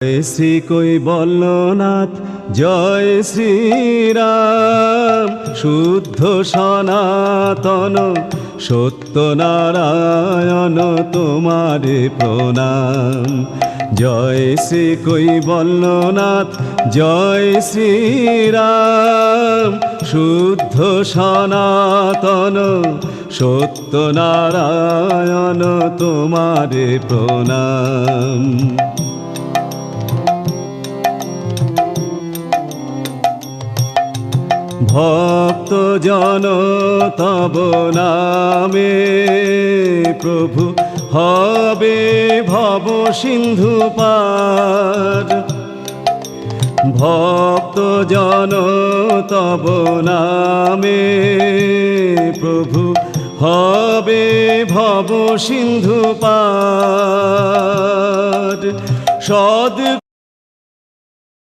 জয় শ্রী কৈবল্যনাথ, জয় শ্রীরাম, শুদ্ধ সনাতন সত্যনারায়ণ তোমারে প্রণাম। জয় শ্রী কৈবল্যনাথ, জয় শ্রীরাম, শুদ্ধ সনাতন সত্যনারায়ণ তোমারে প্রণাম। ভক্ত জন তব নামে প্রভু হবে ভব সিন্ধু পার। ভক্ত জন তব নামে প্রভু হবে ভব সিন্ধু পার। সদ